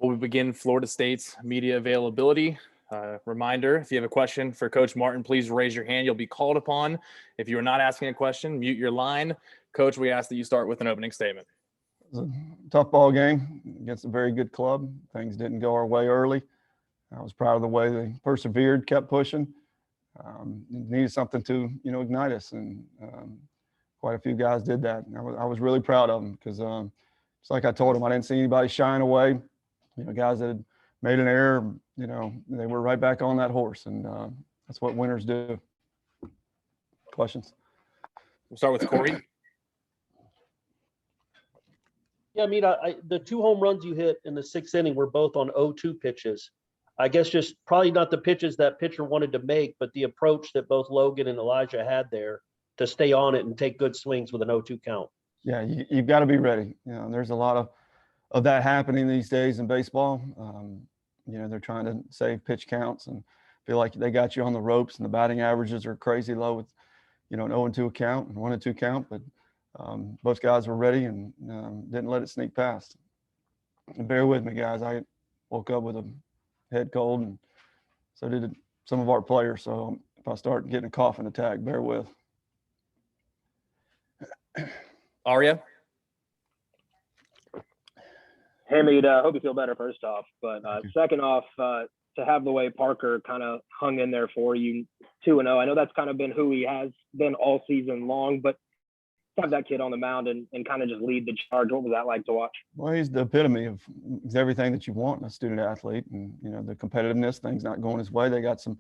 We begin Florida State's media availability. Reminder, if you have a question for Coach Martin, please raise your hand. You'll be called upon. If you are not asking a question, mute your line. Coach, we ask that you start with an opening statement. It was a tough ball game against a very good club. Things didn't go our way early. I was proud of the way they persevered, kept pushing. Needed something to, ignite us, and quite a few guys did that. And I was really proud of them because it's like I told them, I didn't see anybody shying away. Guys that had made an error, they were right back on that horse, and that's what winners do. Questions? We'll start with Corey. Yeah, the 2 home runs you hit in the 6th inning were both on 0-2 pitches. I guess just probably not the pitches that pitcher wanted to make, but the approach that both Logan and Elijah had there to stay on it and take good swings with an 0-2 count. Yeah, you've got to be ready. There's a lot of that happening these days in baseball. They're trying to save pitch counts and feel like they got you on the ropes, and the batting averages are crazy low with, an 0-2 count and 1-2 count. But both guys were ready and didn't let it sneak past. And bear with me, guys. I woke up with a head cold, and so did some of our players. So if I start getting a coughing attack, bear with. Arya. Hey, Mead, hope you feel better first off. But second off, to have the way Parker kind of hung in there for you, 2-0. I know that's kind of been who he has been all season long, but to have that kid on the mound and kind of just lead the charge, what was that like to watch? Well, he's the epitome of everything that you want in a student athlete. And, the competitiveness, things not going his way. They got some,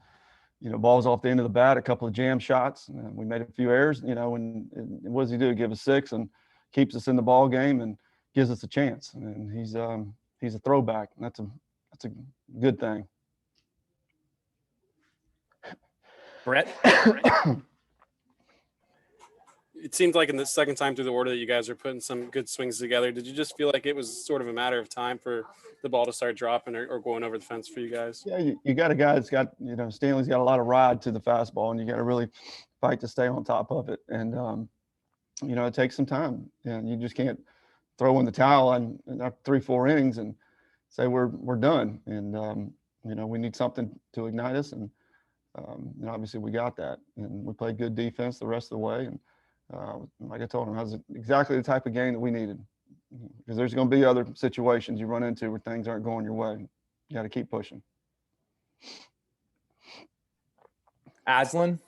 balls off the end of the bat, a couple of jam shots. We made a few errors, and what does he do? Give us 6 and keeps us in the ball game and gives us a chance. And he's a throwback. And that's a good thing. Brett. It seemed like in the second time through the order that you guys are putting some good swings together. Did you just feel like it was sort of a matter of time for the ball to start dropping or going over the fence for you guys? Yeah, you got a guy that's got, Stanley's got a lot of ride to the fastball, and you got to really fight to stay on top of it. And, it takes some time, and you just can't throw in the towel and after 3-4 innings and say we're done. And, we need something to ignite us. And obviously we got that, and we played good defense the rest of the way. And like I told him, that was exactly the type of game that we needed, because there's going to be other situations you run into where things aren't going your way. You got to keep pushing. Aslan.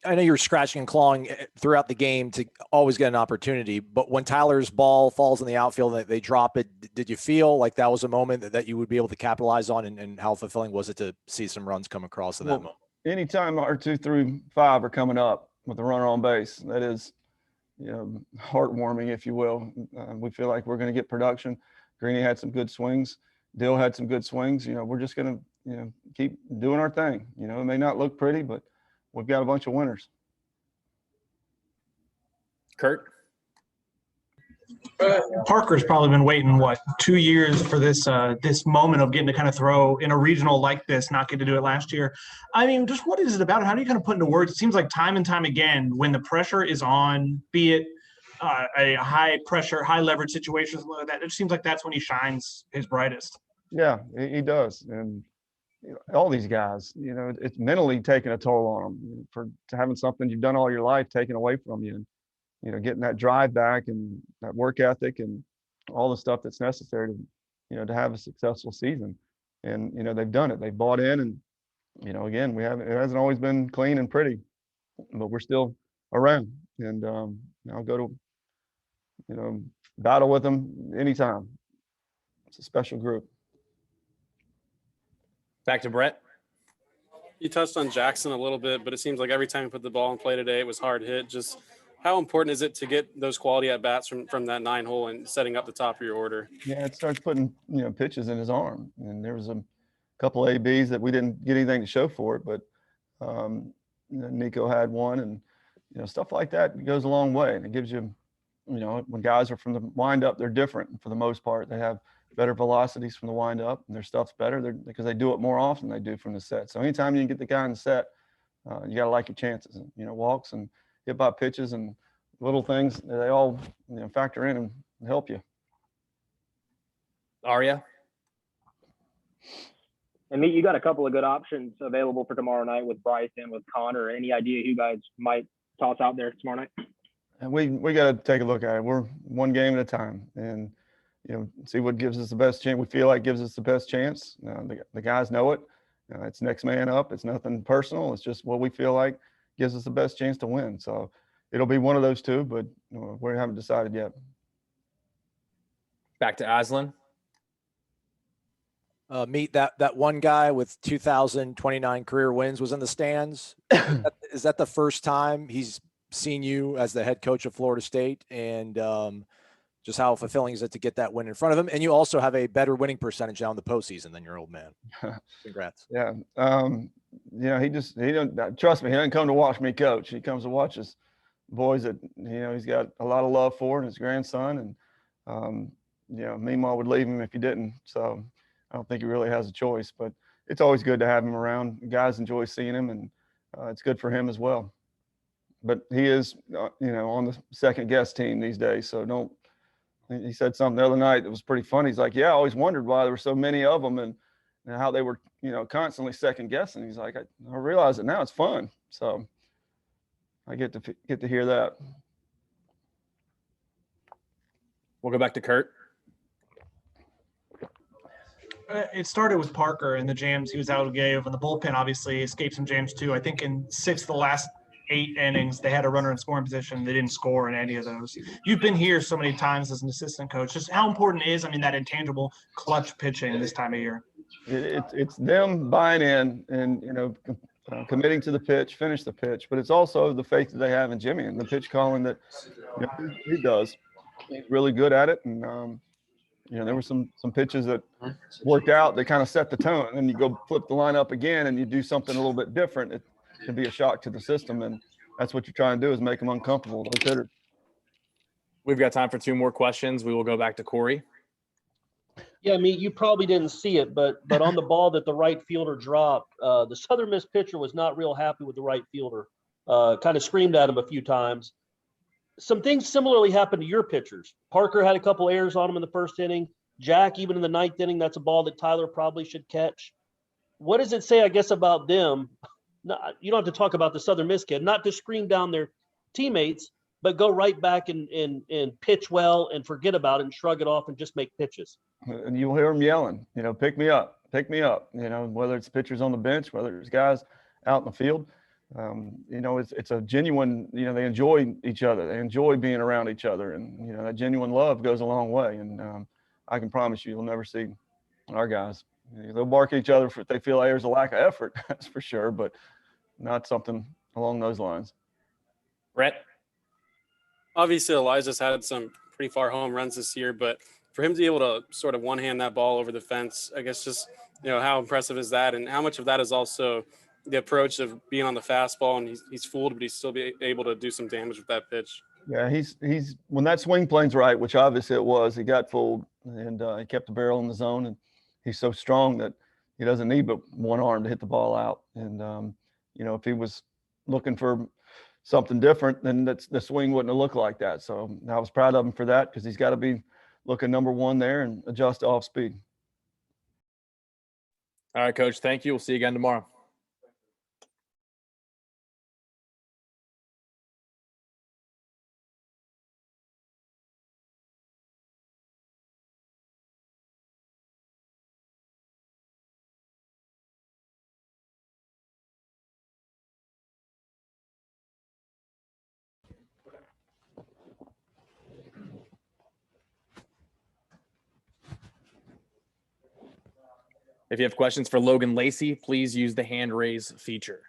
I know you're scratching and clawing throughout the game to always get an opportunity, but when Tyler's ball falls in the outfield and they drop it, did you feel like that was a moment that you would be able to capitalize on, and how fulfilling was it to see some runs come across in that moment? Anytime our 2 through 5 are coming up with a runner on base, that is, heartwarming, if you will. We feel like we're going to get production. Greeny had some good swings. Dill had some good swings. We're just going to, keep doing our thing. It may not look pretty, but we've got a bunch of winners. Kurt. Parker's probably been waiting 2 years for this moment of getting to kind of throw in a regional like this, not get to do it last year. I mean, just what is it about? How do you kind of put into words? It seems like time and time again, when the pressure is on, be it a high pressure, high leverage situation, something like that, it seems like that's when he shines his brightest. Yeah, he does. And all these guys, it's mentally taking a toll on them for having something you've done all your life taken away from you. And, getting that drive back and that work ethic and all the stuff that's necessary to, to have a successful season. And, they've done it. They've bought in, and, again, it hasn't always been clean and pretty, but we're still around. And I'll go to, battle with them anytime. It's a special group. Back to Brett. You touched on Jackson a little bit, but it seems like every time you put the ball in play today, it was hard hit. Just how important is it to get those quality at bats from that 9 hole and setting up the top of your order? Yeah, it starts putting pitches in his arm, and there was a couple ABs that we didn't get anything to show for it, but Nico had one, and stuff like that goes a long way, and it gives you, when guys are from the windup, they're different for the most part. They have better velocities from the wind up, and their stuff's better because they do it more often than they do from the set. So anytime you can get the guy in the set, you got to like your chances. And, walks and hit by pitches and little things, they all factor in and help you. Arya? And you got a couple of good options available for tomorrow night with Bryce and with Connor. Any idea who you guys might toss out there tomorrow night? And we got to take a look at it. We're one game at a time, and see what gives us the best chance. We feel like gives us the best chance. The guys know it. It's next man up. It's nothing personal. It's just what we feel like gives us the best chance to win. So it'll be one of those two, but we haven't decided yet. Back to Aslan. Meet that one guy with 2,029 career wins was in the stands. Is that the first time he's seen you as the head coach of Florida State? And just how fulfilling is it to get that win in front of him? And you also have a better winning percentage now in the postseason than your old man. Congrats. Yeah. He don't trust me. He doesn't come to watch me coach. He comes to watch his boys that, he's got a lot of love for, and his grandson. And, Meemaw would leave him if he didn't. So I don't think he really has a choice, but it's always good to have him around. Guys enjoy seeing him, and it's good for him as well. But he is, on the second guest team these days. So he said something the other night that was pretty funny. He's like, yeah, I always wondered why there were so many of them and how they were, constantly second guessing. He's like, I realize it now. It's fun. So I get to hear that. We'll go back to Kurt. It started with Parker and the jams he was able to give, and the bullpen obviously escaped some jams too. I think in 6 of the last 8 innings, they had a runner in scoring position. They didn't score in any of those. You've been here so many times as an assistant coach. Just how important is, that intangible clutch pitching this time of year? It's them buying in and, committing to the pitch, finish the pitch, but it's also the faith that they have in Jimmy and the pitch calling that he does. He's really good at it. And, there were some pitches that worked out. They kind of set the tone, and then you go flip the lineup again and you do something a little bit different. It can be a shock to the system, and that's what you're trying to do is make them uncomfortable. Those hitters. We've got time for 2 more questions. We will go back to Corey. Yeah, you probably didn't see it, but on the ball that the right fielder dropped, the Southern Miss pitcher was not real happy with the right fielder. Kind of screamed at him a few times. Some things similarly happened to your pitchers. Parker had a couple errors on him in the first inning. Jack, even in the 9th inning, that's a ball that Tyler probably should catch. What does it say, I guess, about them? You don't have to talk about the Southern Miss kid, not to scream down their teammates, but go right back and pitch well and forget about it and shrug it off and just make pitches. And you'll hear them yelling, pick me up, whether it's pitchers on the bench, whether it's guys out in the field. It's a genuine, they enjoy each other. They enjoy being around each other. And, that genuine love goes a long way. And I can promise you'll never see our guys. They'll bark at each other if they feel there's a lack of effort, that's for sure, but not something along those lines. Brett? Obviously, Elijah's had some pretty far home runs this year, but for him to be able to sort of one-hand that ball over the fence, I guess just, how impressive is that? And how much of that is also the approach of being on the fastball, and he's fooled, but he's still be able to do some damage with that pitch. Yeah, he's when that swing plane's right, which obviously it was, he got fooled, and he kept the barrel in the zone, and he's so strong that he doesn't need but one arm to hit the ball out. And if he was looking for something different, then the swing wouldn't have looked like that. So I was proud of him for that, because he's got to be looking number 1 there and adjust off speed. All right, Coach. Thank you. We'll see you again tomorrow. If you have questions for Logan Lacey, please use the hand raise feature.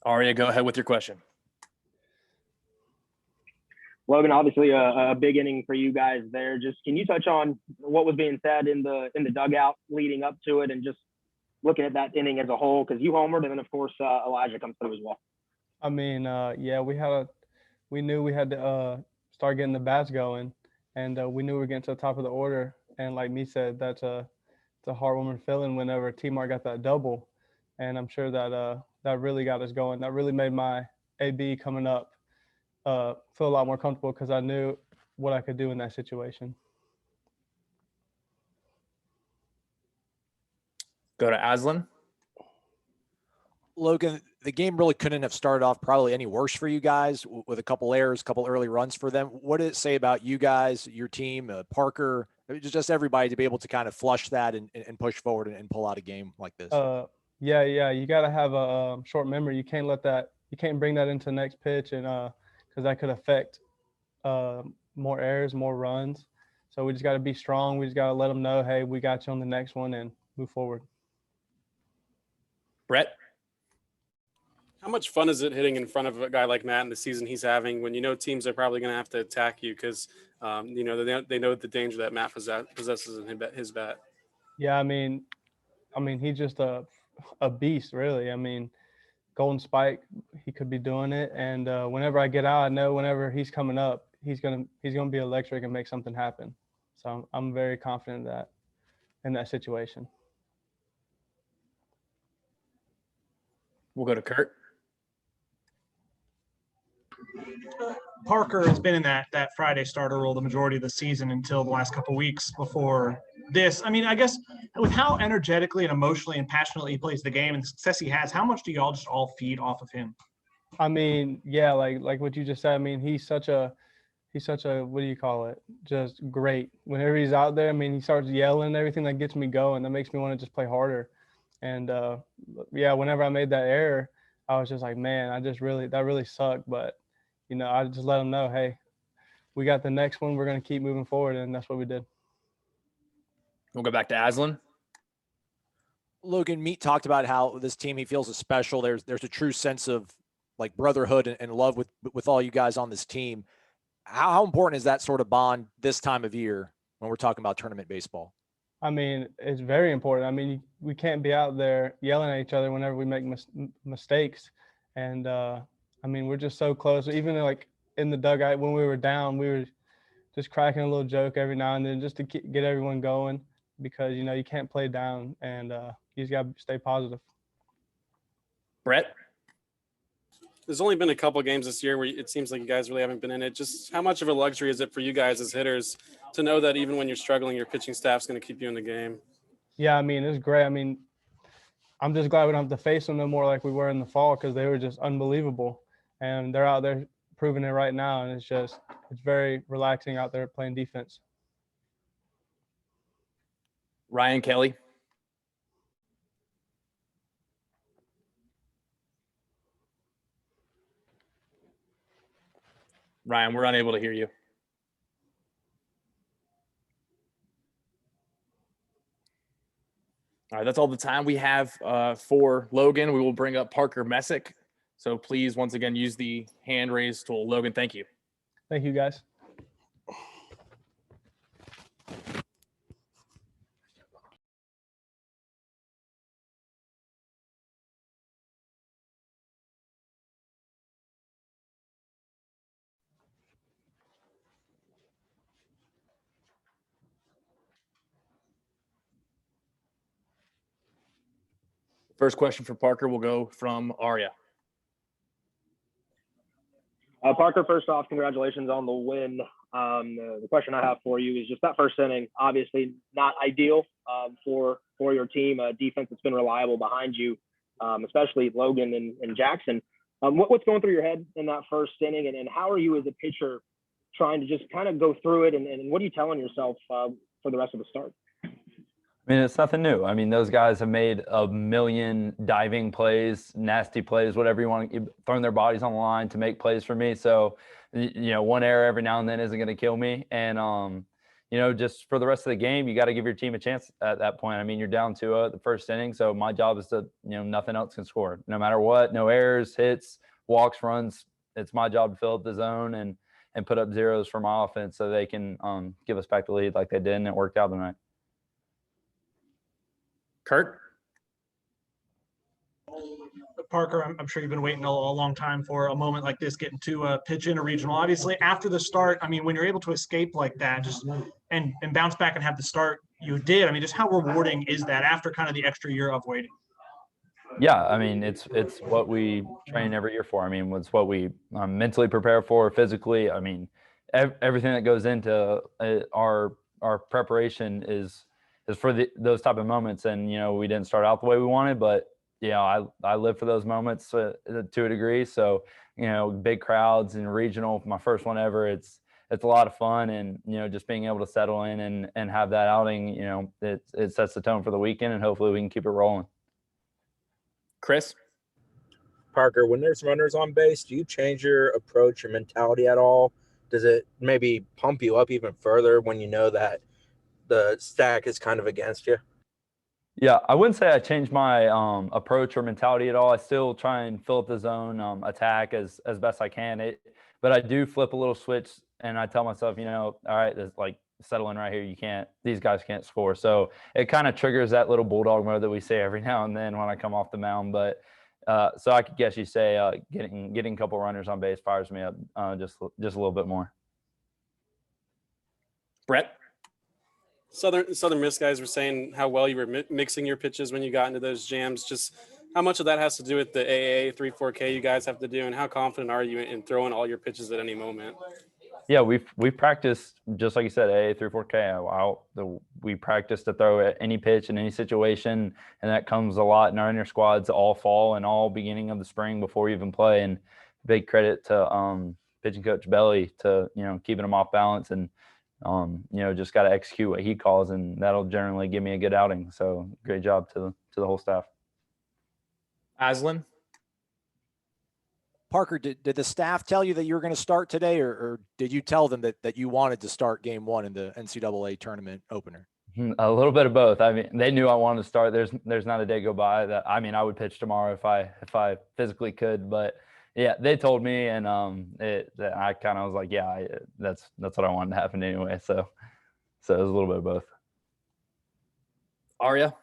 Arya, go ahead with your question. Logan, obviously a big inning for you guys there. Just can you touch on what was being said in the dugout leading up to it, and just looking at that inning as a whole? Because you homered, and then of course Elijah comes through as well. Yeah, we knew we had to start getting the bats going, and we knew we were getting to the top of the order. And like me said, it's a heartwarming feeling whenever T-Mark got that double, and I'm sure that that really got us going. That really made my AB coming up feel a lot more comfortable because I knew what I could do in that situation. Go to Aslan. Logan, the game really couldn't have started off probably any worse for you guys with a couple errors, a couple early runs for them. What did it say about you guys, your team, Parker, just everybody to be able to kind of flush that and push forward and pull out a game like this? Yeah. You got to have a short memory. You can't bring that into the next pitch, and because that could affect more errors, more runs. So we just got to be strong. We just got to let them know, hey, we got you on the next one, and move forward. Brett. How much fun is it hitting in front of a guy like Matt in the season he's having when you know teams are probably going to have to attack you because, you know, they know the danger that Matt possesses in his bat? Yeah, I mean, he's just a beast, really. I mean, Golden Spike, he could be doing it. And whenever I get out, I know whenever he's coming up, he's gonna be electric and make something happen. So I'm very confident in that situation. We'll go to Kurt. Parker has been in that Friday starter role the majority of the season until the last couple of weeks before this. I mean, I guess with how energetically and emotionally and passionately he plays the game and the success he has, how much do y'all just all feed off of him? I mean, yeah, like what you just said. I mean, he's such a what do you call it? Just great. Whenever he's out there, I mean, he starts yelling and everything. That gets me going. That makes me want to just play harder. And yeah, whenever I made that error, I was just like, man, that really sucked. But you know, I just let him know, hey, we got the next one. We're going to keep moving forward, and that's what we did. We'll go back to Aslan. Logan, Meat talked about how this team he feels is special. There's a true sense of like brotherhood and love with all you guys on this team. How important is that sort of bond this time of year when we're talking about tournament baseball? I mean, it's very important. I mean, we can't be out there yelling at each other whenever we make mistakes. And I mean, we're just so close. Even like in the dugout when we were down, we were just cracking a little joke every now and then just to get everyone going because, you know, you can't play down and you just got to stay positive. Brett. There's only been a couple games this year where it seems like you guys really haven't been in it. Just how much of a luxury is it for you guys as hitters to know that even when you're struggling, your pitching staff's going to keep you in the game? Yeah, I mean, it's great. I mean, I'm just glad we don't have to face them no more like we were in the fall because they were just unbelievable. And they're out there proving it right now. And it's very relaxing out there playing defense. Ryan Kelly. Ryan, we're unable to hear you. All right, that's all the time we have for Logan. We will bring up Parker Messick. So please, once again, use the hand raise tool. Logan, thank you. Thank you, guys. First question for Parker will go from Arya. Parker, first off, congratulations on the win. The question I have for you is just that first inning, obviously not ideal for your team. Defense that's been reliable behind you, especially Logan and Jackson. What's going through your head in that first inning, and how are you as a pitcher trying to just kind of go through it, and what are you telling yourself for the rest of the start? I mean, it's nothing new. I mean, those guys have made a million diving plays, nasty plays, whatever you want, throwing their bodies on the line to make plays for me. So, you know, one error every now and then isn't going to kill me. And, you know, just for the rest of the game, you got to give your team a chance at that point. I mean, you're down 2-0 the first inning. So my job is to, you know, nothing else can score. No matter what, no errors, hits, walks, runs. It's my job to fill up the zone and put up zeros for my offense so they can give us back the lead like they did, and it worked out tonight. Kurt. Parker, I'm sure you've been waiting a long time for a moment like this, getting to pitch in a regional. Obviously, after the start, I mean, when you're able to escape like that, just and bounce back and have the start you did, I mean, just how rewarding is that after kind of the extra year of waiting? Yeah, I mean, it's what we train every year for. I mean, it's what we mentally prepare for, physically. I mean, everything that goes into our preparation is for those type of moments. And we didn't start out the way we wanted, but I live for those moments to a degree. So big crowds and regional, my first one ever. It's a lot of fun, and just being able to settle in and have that outing. It sets the tone for the weekend, and hopefully we can keep it rolling. Chris? Parker, when there's runners on base, do you change your approach or mentality at all? Does it maybe pump you up even further when you know that the stack is kind of against you? Yeah, I wouldn't say I changed my approach or mentality at all. I still try and fill up the zone, attack as best I can. But I do flip a little switch, and I tell myself, all right, this, like, settle in right here. These guys can't score. So it kind of triggers that little bulldog mode that we say every now and then when I come off the mound. But so I could guess you say getting a couple runners on base fires me up just a little bit more. Brett? Southern Miss guys were saying how well you were mixing your pitches when you got into those jams. Just how much of that has to do with the AA 3-4K you guys have to do, and how confident are you in throwing all your pitches at any moment? Yeah, we've practiced, just like you said, AA 3-4K. We practice to throw at any pitch in any situation, and that comes a lot in our inner squads all fall and all beginning of the spring before we even play. And big credit to pitching coach Belly to keeping them off balance and just got to execute what he calls, and that'll generally give me a good outing. So great job to the whole staff. Aslan? Parker, did the staff tell you that you were going to start today, or did you tell them that you wanted to start game one in the NCAA tournament opener? A little bit of both. I mean, they knew I wanted to start. There's not a day go by that, I mean, I would pitch tomorrow if I physically could, but yeah, they told me, and I kind of was like, yeah, that's what I wanted to happen anyway. So it was a little bit of both. Arya?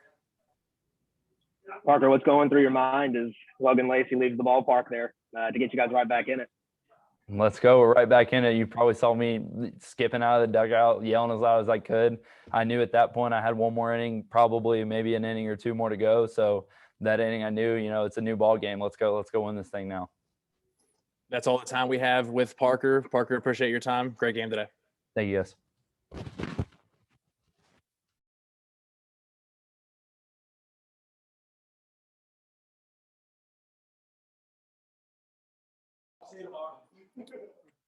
Parker, what's going through your mind as Logan Lacey leaves the ballpark there to get you guys right back in it? Let's go. We're right back in it. You probably saw me skipping out of the dugout, yelling as loud as I could. I knew at that point I had one more inning, probably maybe an inning or two more to go. So that inning, I knew, it's a new ball game. Let's go win this thing now. That's all the time we have with Parker. Parker, appreciate your time. Great game today. Thank you, guys.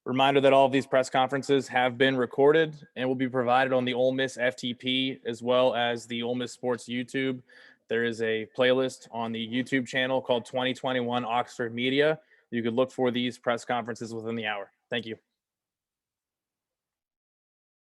Reminder that all of these press conferences have been recorded and will be provided on the Ole Miss FTP as well as the Ole Miss Sports YouTube. There is a playlist on the YouTube channel called 2021 Oxford Media. You could look for these press conferences within the hour. Thank you.